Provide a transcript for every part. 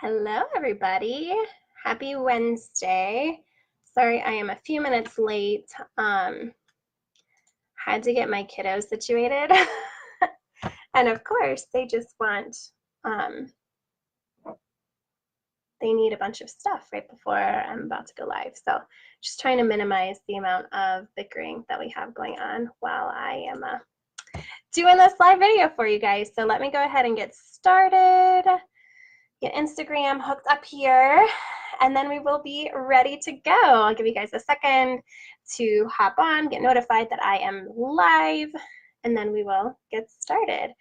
Hello, everybody. Happy Wednesday. Sorry, I am a few minutes late. Had to get my kiddos situated. And of course, they just want, um, they need a bunch of stuff right before I'm about to go live. So just trying to minimize the amount of bickering that we have going on while I am doing this live video for you guys. So let me go ahead and get started. Get Instagram hooked up here, and then we will be ready to go. I'll give you guys a second to hop on, get notified that I am live, and then we will get started.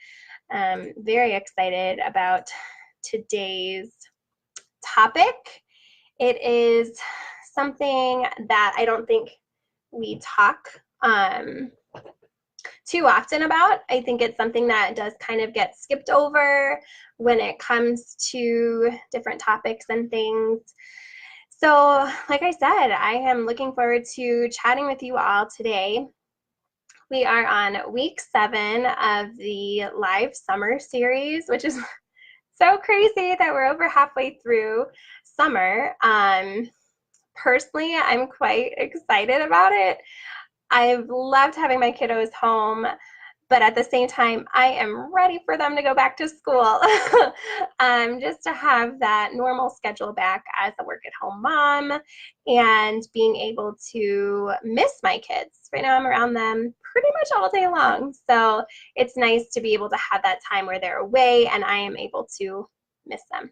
Very excited about today's topic. It is something that I don't think we talk too often about. I think it's something that does kind of get skipped over when it comes to different topics and things. So, like I said, I am looking forward to chatting with you all today. We are on week 7 of the live summer series, which is so crazy that we're over halfway through summer. Personally, I'm quite excited about it. I've loved having my kiddos home, but at the same time, I am ready for them to go back to school. Just to have that normal schedule back as a work-at-home mom and being able to miss my kids. Right now, I'm around them pretty much all day long. So it's nice to be able to have that time where they're away and I am able to miss them.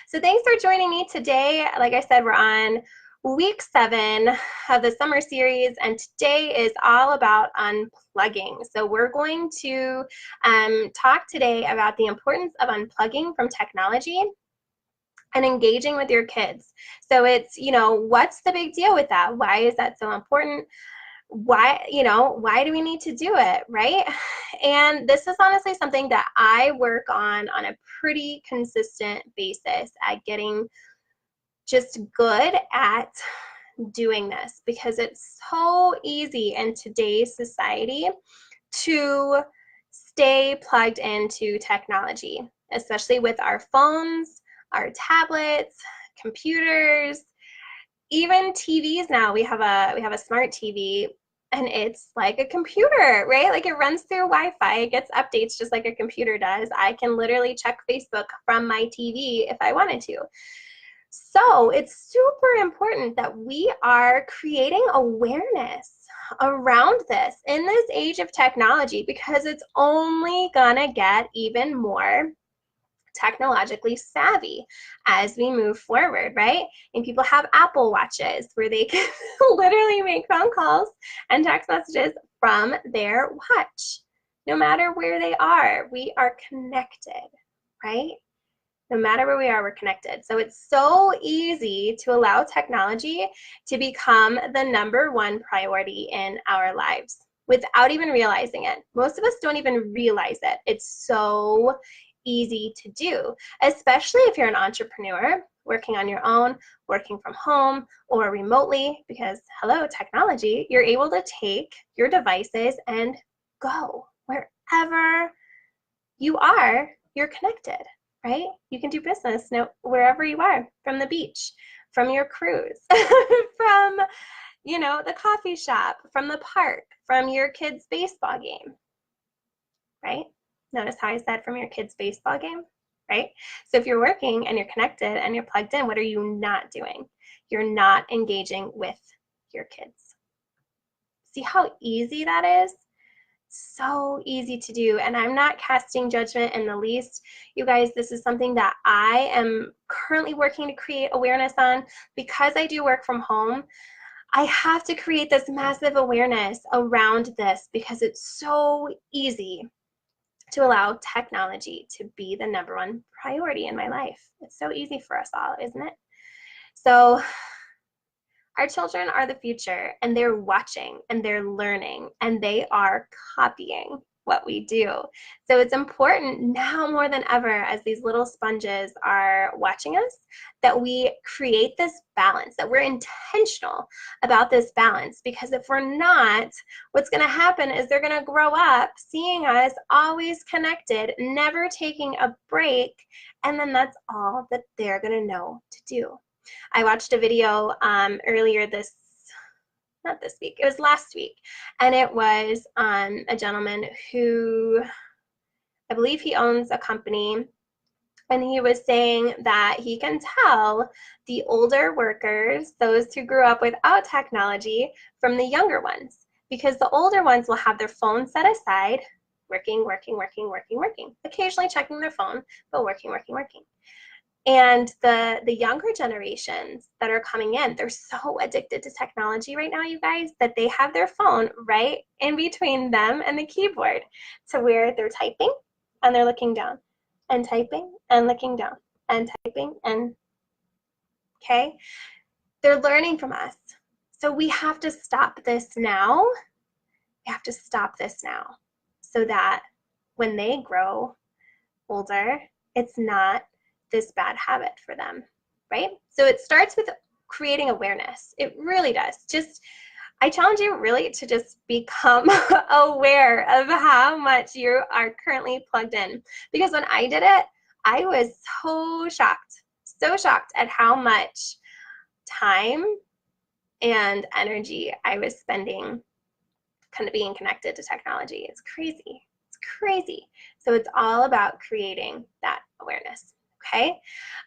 So thanks for joining me today. Like I said, we're on week 7 of the summer series, and today is all about unplugging. So we're going to talk today about the importance of unplugging from technology and engaging with your kids. So it's, what's the big deal with that? Why is that so important? Why do we need to do it, right? And this is honestly something that I work on a pretty consistent basis at getting just good at doing this, because it's so easy in today's society to stay plugged into technology, especially with our phones, our tablets, computers, even TVs now. We have a smart TV and it's like a computer, right? Like it runs through Wi-Fi, it gets updates just like a computer does. I can literally check Facebook from my TV if I wanted to. So it's super important that we are creating awareness around this in this age of technology, because it's only gonna get even more technologically savvy as we move forward, right? And people have Apple Watches where they can literally make phone calls and text messages from their watch. No matter where they are, we are connected, right? No matter where we are, we're connected. So it's so easy to allow technology to become the #1 priority in our lives without even realizing it. Most of us don't even realize it. It's so easy to do, especially if you're an entrepreneur working on your own, working from home, or remotely, because hello, technology, you're able to take your devices and go wherever you are, you're connected. Right? You can do business wherever you are, from the beach, from your cruise, from, the coffee shop, from the park, from your kid's baseball game, right? Notice how I said from your kid's baseball game, right? So if you're working and you're connected and you're plugged in, what are you not doing? You're not engaging with your kids. See how easy that is? So easy to do, and I'm not casting judgment in the least. You guys, this is something that I am currently working to create awareness on. Because I do work from home, I have to create this massive awareness around this, because it's so easy to allow technology to be the #1 priority in my life. It's so easy for us all, isn't it? So our children are the future, and they're watching and they're learning and they are copying what we do. So it's important now more than ever, as these little sponges are watching us, that we create this balance, that we're intentional about this balance. Because if we're not, what's going to happen is they're going to grow up seeing us always connected, never taking a break, and then that's all that they're going to know to do. I watched a video earlier not this week, it was last week, and it was a gentleman who, I believe he owns a company, and he was saying that he can tell the older workers, those who grew up without technology, from the younger ones, because the older ones will have their phone set aside, working, occasionally checking their phone, but working. And the younger generations that are coming in, they're so addicted to technology right now, you guys, that they have their phone right in between them and the keyboard, to where they're typing and they're looking down, and typing and looking down, and typing, and okay? They're learning from us. So we have to stop this now. We have to stop this now, so that when they grow older, it's not this bad habit for them, right? So it starts with creating awareness. It really does. I challenge you really to just become aware of how much you are currently plugged in. Because when I did it, I was so shocked at how much time and energy I was spending kind of being connected to technology. It's crazy. It's crazy. So it's all about creating that awareness. Okay.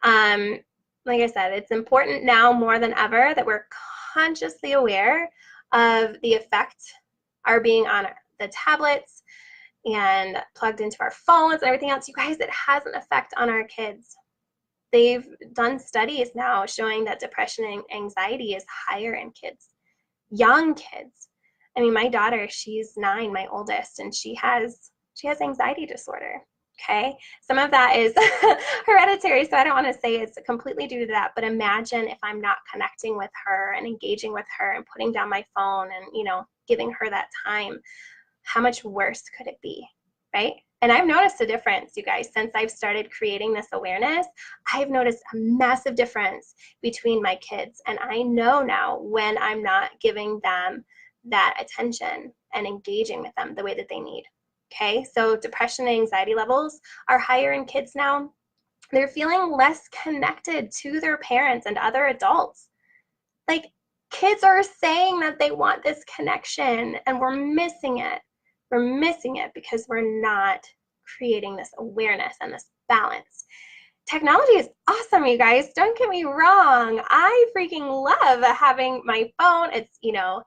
Like I said, it's important now more than ever that we're consciously aware of the effect our being on the tablets and plugged into our phones and everything else. You guys, it has an effect on our kids. They've done studies now showing that depression and anxiety is higher in kids, young kids. I mean, my daughter, she's 9, my oldest, and she has anxiety disorder. Okay, some of that is hereditary, so I don't want to say it's completely due to that, but imagine if I'm not connecting with her and engaging with her and putting down my phone and, you know, giving her that time, how much worse could it be, right? And I've noticed a difference, you guys, since I've started creating this awareness. I've noticed a massive difference between my kids, and I know now when I'm not giving them that attention and engaging with them the way that they need. Okay, so depression and anxiety levels are higher in kids now. They're feeling less connected to their parents and other adults. Like, kids are saying that they want this connection, and we're missing it. We're missing it because we're not creating this awareness and this balance. Technology is awesome, you guys. Don't get me wrong. I freaking love having my phone. It's, you know,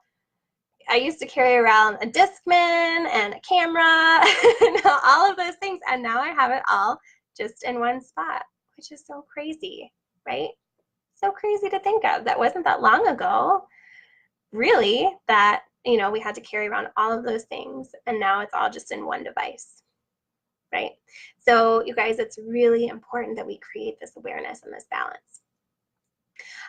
I used to carry around a Discman and a camera and all of those things, and now I have it all just in one spot, which is so crazy, right? So crazy to think of. That wasn't that long ago, really, that, you know, we had to carry around all of those things, and now it's all just in one device, right? So you guys, it's really important that we create this awareness and this balance.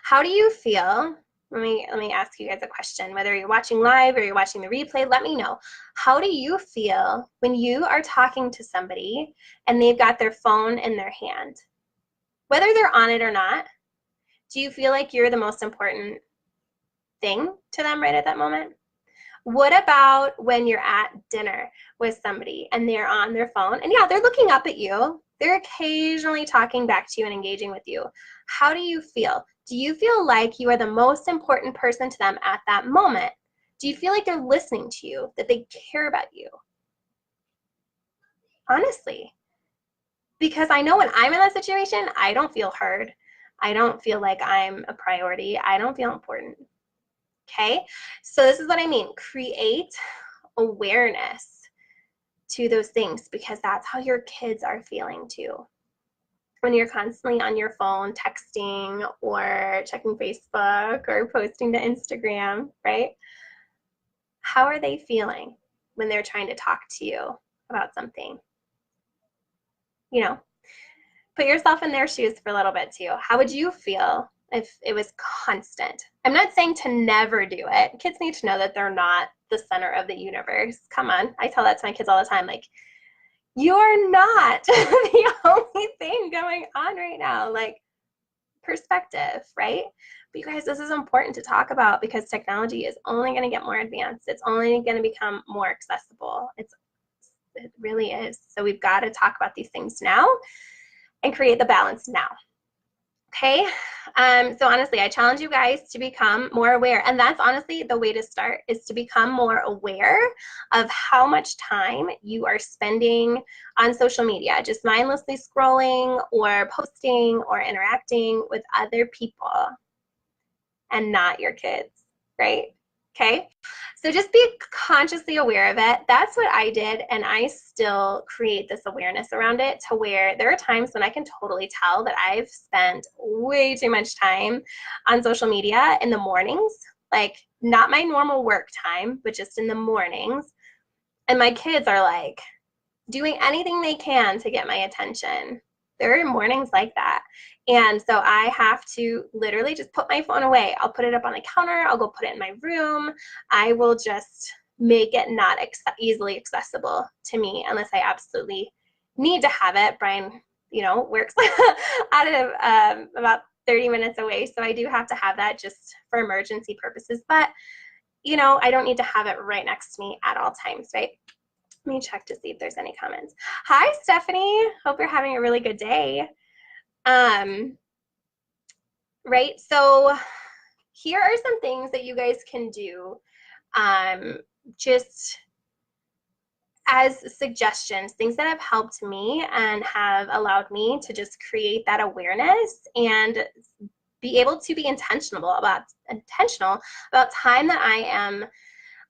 How do you feel? Let me ask you guys a question. Whether you're watching live or you're watching the replay, let me know. How do you feel when you are talking to somebody and they've got their phone in their hand? Whether they're on it or not, do you feel like you're the most important thing to them right at that moment? What about when you're at dinner with somebody and they're on their phone and yeah, they're looking up at you. They're occasionally talking back to you and engaging with you. How do you feel? Do you feel like you are the most important person to them at that moment? Do you feel like they're listening to you, that they care about you? Honestly, because I know when I'm in that situation, I don't feel heard. I don't feel like I'm a priority. I don't feel important. Okay, so this is what I mean. Create awareness to those things, because that's how your kids are feeling too. When you're constantly on your phone texting or checking Facebook or posting to Instagram, right? How are they feeling when they're trying to talk to you about something? You know, put yourself in their shoes for a little bit too. How would you feel if it was constant? I'm not saying to never do it. Kids need to know that they're not the center of the universe. Come on. I tell that to my kids all the time. Like, you're not the only thing going on right now. Like, perspective, right? But you guys, this is important to talk about because technology is only going to get more advanced. It's only going to become more accessible. It really is. So we've got to talk about these things now and create the balance now. Okay, so honestly, I challenge you guys to become more aware, and that's honestly the way to start, is to become more aware of how much time you are spending on social media, just mindlessly scrolling or posting or interacting with other people and not your kids, right? Okay, so just be consciously aware of it. That's what I did, and I still create this awareness around it to where there are times when I can totally tell that I've spent way too much time on social media in the mornings, like not my normal work time, but just in the mornings. And my kids are like doing anything they can to get my attention. There are mornings like that. And so I have to literally just put my phone away. I'll put it up on the counter. I'll go put it in my room. I will just make it not easily accessible to me unless I absolutely need to have it. Brian, works out of about 30 minutes away. So I do have to have that just for emergency purposes. But, I don't need to have it right next to me at all times, right? Let me check to see if there's any comments. Hi, Stephanie. Hope you're having a really good day. Right, so here are some things that you guys can do just as suggestions, things that have helped me and have allowed me to just create that awareness and be able to be intentional about time that I am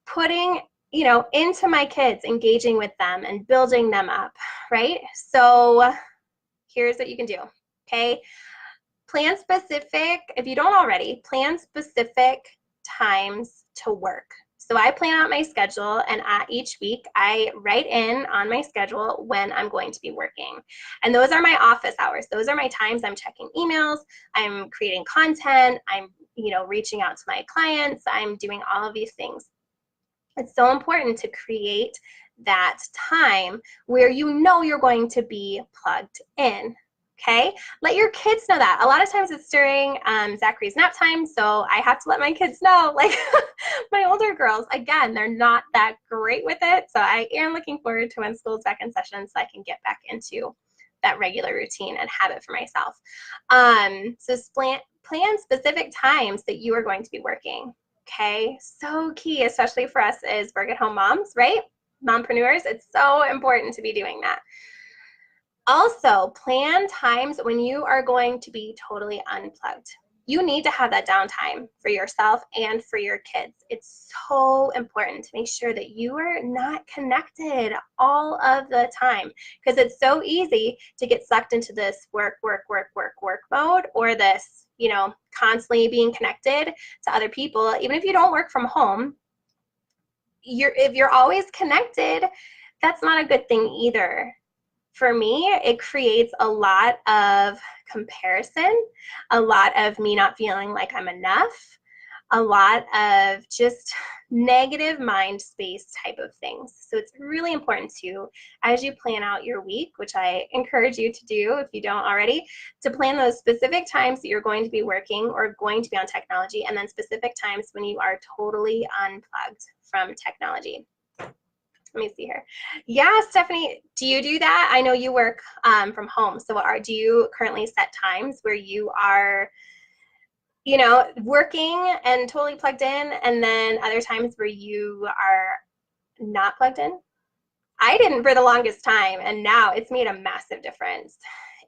putting into my kids, engaging with them and building them up, right? So here's what you can do, okay? Plan specific, if you don't already, plan specific times to work. So I plan out my schedule, and each week I write in on my schedule when I'm going to be working. And those are my office hours. Those are my times I'm checking emails, I'm creating content, I'm reaching out to my clients, I'm doing all of these things. It's so important to create that time where you're going to be plugged in, okay? Let your kids know that. A lot of times it's during Zachary's nap time, so I have to let my kids know, like my older girls, again, they're not that great with it, so I am looking forward to when school's back in session so I can get back into that regular routine and habit for myself. So plan specific times that you are going to be working. Okay, so key, especially for us as work-at-home moms, right? Mompreneurs, it's so important to be doing that. Also, plan times when you are going to be totally unplugged. You need to have that downtime for yourself and for your kids. It's so important to make sure that you are not connected all of the time, because it's so easy to get sucked into this work mode, or this constantly being connected to other people. Even if you don't work from home, if you're always connected, that's not a good thing either. For me, it creates a lot of comparison, a lot of me not feeling like I'm enough, a lot of just negative mind space type of things. So it's really important to, as you plan out your week, which I encourage you to do if you don't already, to plan those specific times that you're going to be working or going to be on technology, and then specific times when you are totally unplugged from technology. Let me see here. Yeah, Stephanie, do you do that? I know you work from home. So do you currently set times where you are working and totally plugged in, and then other times where you are not plugged in? I didn't for the longest time, and now it's made a massive difference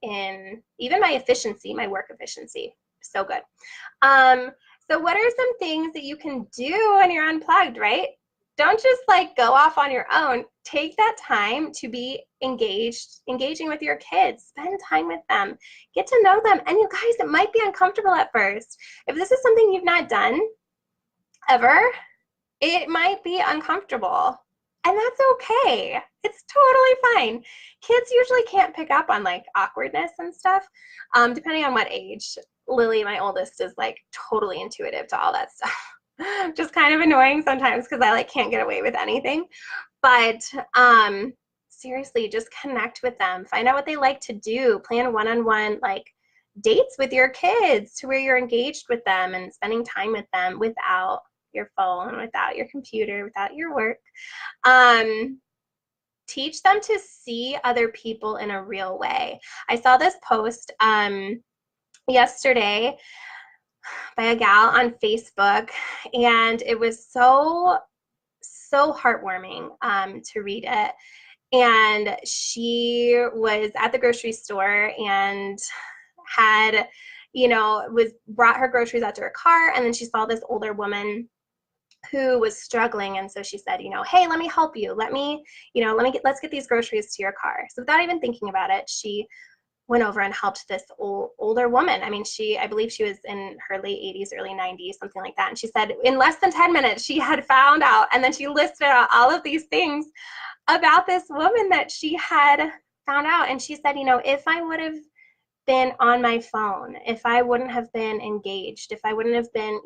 in even my efficiency, my work efficiency. So good. So what are some things that you can do when you're unplugged, right? Don't just go off on your own. Take that time to be engaging with your kids. Spend time with them. Get to know them. And you guys, it might be uncomfortable at first. If this is something you've not done ever, it might be uncomfortable. And that's okay. It's totally fine. Kids usually can't pick up on awkwardness and stuff, depending on what age. Lily, my oldest, is totally intuitive to all that stuff. just kind of annoying sometimes because I like can't get away with anything. But seriously, just connect with them. Find out what they like to do. Plan one-on-one like dates with your kids to where you're engaged with them and spending time with them without your phone, without your computer, without your work. Teach them to see other people in a real way. I saw this post yesterday by a gal on Facebook, and it was so heartwarming to read it. And she was at the grocery store and had, brought her groceries out to her car, and then she saw this older woman who was struggling, and so she said, hey, let me help you. Let's get these groceries to your car. So without even thinking about it, she went over and helped this older woman. I mean, I believe she was in her late 80s, early 90s, something like that. And she said in less than 10 minutes, she had found out, and then she listed out all of these things about this woman that she had found out. And she said, if I would have been on my phone, if I wouldn't have been engaged, if I wouldn't have been,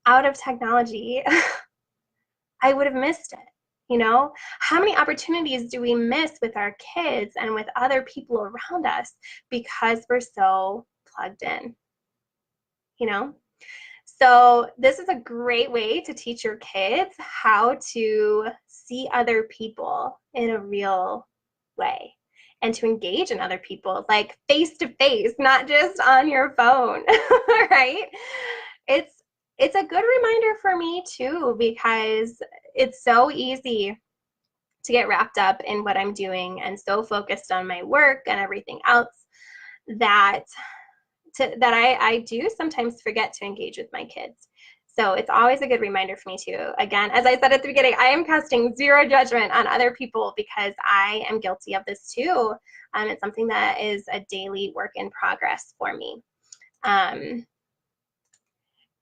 out of technology, I would have missed it. How many opportunities do we miss with our kids and with other people around us because we're so plugged in? So this is a great way to teach your kids how to see other people in a real way and to engage in other people, like face to face, not just on your phone, right? It's a good reminder for me too, because it's so easy to get wrapped up in what I'm doing and so focused on my work and everything else that I do sometimes forget to engage with my kids. So it's always a good reminder for me too. Again, as I said at the beginning, I am casting zero judgment on other people because I am guilty of this too. It's something that is a daily work in progress for me.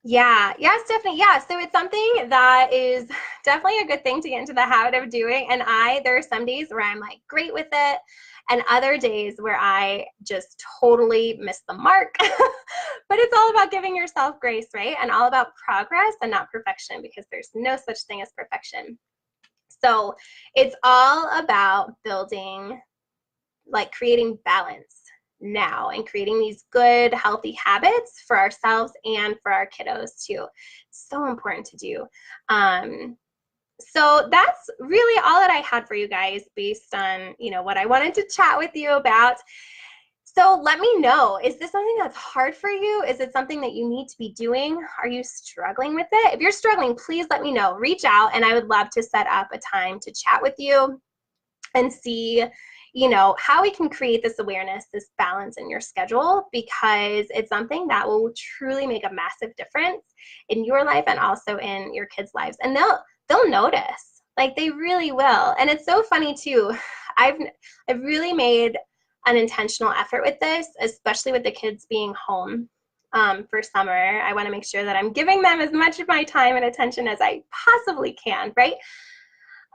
Yeah, Stephanie. Yeah, so it's something that is definitely a good thing to get into the habit of doing. And there are some days where I'm like great with it, and other days where I just totally miss the mark. But it's all about giving yourself grace, right? And all about progress and not perfection, because there's no such thing as perfection. So it's all about creating balance now and creating these good, healthy habits for ourselves and for our kiddos too. So important to do. So that's really all that I had for you guys based on, what I wanted to chat with you about. So let me know, is this something that's hard for you? Is it something that you need to be doing? Are you struggling with it? If you're struggling, please let me know. Reach out, and I would love to set up a time to chat with you and see how we can create this awareness, this balance in your schedule, because it's something that will truly make a massive difference in your life and also in your kids' lives. And they'll notice, like they really will. And it's so funny too. I've really made an intentional effort with this, especially with the kids being home for summer. I want to make sure that I'm giving them as much of my time and attention as I possibly can, right?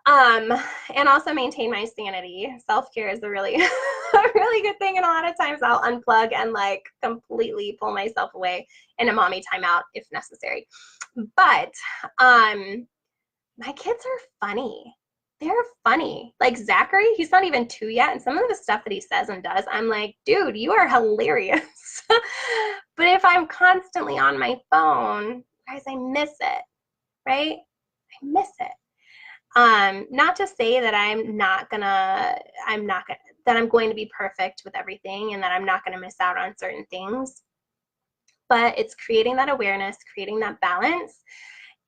And also maintain my sanity. Self-care is a really, a really good thing. And a lot of times I'll unplug and like completely pull myself away in a mommy timeout if necessary. But my kids are funny. They're funny. Like Zachary, he's not even 2 yet. And some of the stuff that he says and does, I'm like, dude, you are hilarious. But if I'm constantly on my phone, guys, I miss it, right? I miss it. Not to say that that I'm going to be perfect with everything and that I'm not going to miss out on certain things, but it's creating that awareness, creating that balance,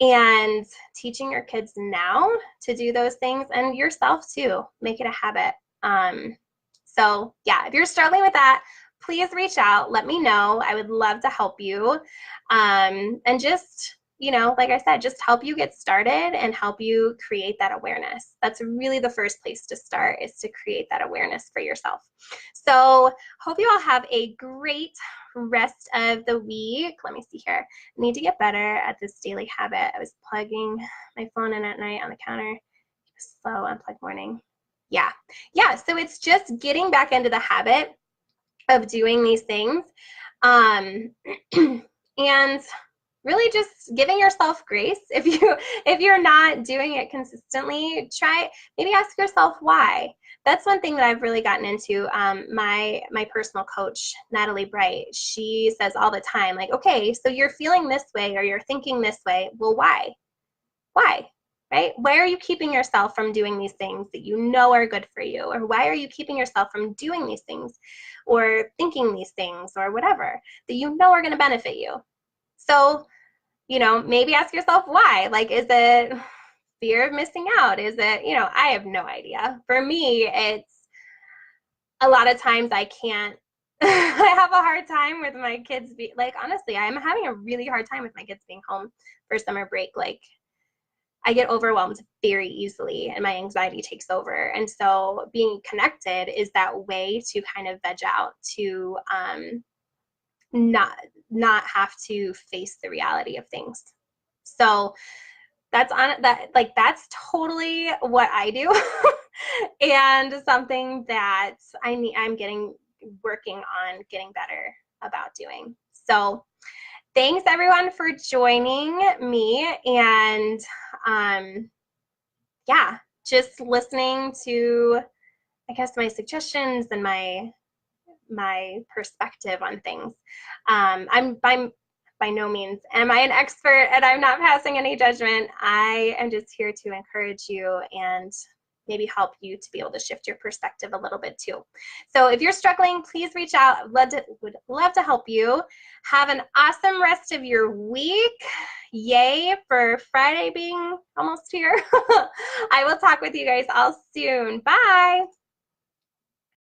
and teaching your kids now to do those things, and yourself too. Make it a habit. So yeah, if you're struggling with that, please reach out. Let me know. I would love to help you. And just, like I said, just help you get started and help you create that awareness. That's really the first place to start, is to create that awareness for yourself. So hope you all have a great rest of the week. Let me see here. I need to get better at this daily habit. I was plugging my phone in at night on the counter. Slow unplug morning. Yeah. So it's just getting back into the habit of doing these things. And really just giving yourself grace. If you're not doing it consistently, try, maybe ask yourself why. That's one thing that I've really gotten into. My personal coach, Natalie Bright, she says all the time, like, okay, so you're feeling this way or you're thinking this way. Well, why? Why? Right? Why are you keeping yourself from doing these things that you know are good for you? Or why are you keeping yourself from doing these things or thinking these things or whatever that you know are going to benefit you? So, maybe ask yourself why. Like, is it fear of missing out? Is it, I have no idea. For me, it's a lot of times I can't, I have a hard time with my kids like, honestly, I'm having a really hard time with my kids being home for summer break. Like, I get overwhelmed very easily and my anxiety takes over. And so being connected is that way to kind of veg out, to not have to face the reality of things. So that's on that, like, that's totally what I do. And something that I'm working on getting better about doing. So thanks everyone for joining me, and yeah, just listening to, I guess, my suggestions and my perspective on things. I'm by no means am I an expert, and I'm not passing any judgment. I am just here to encourage you and maybe help you to be able to shift your perspective a little bit too. So if you're struggling, please reach out. Would love to help you. Have an awesome rest of your week. Yay for Friday being almost here. I will talk with you guys all soon. Bye.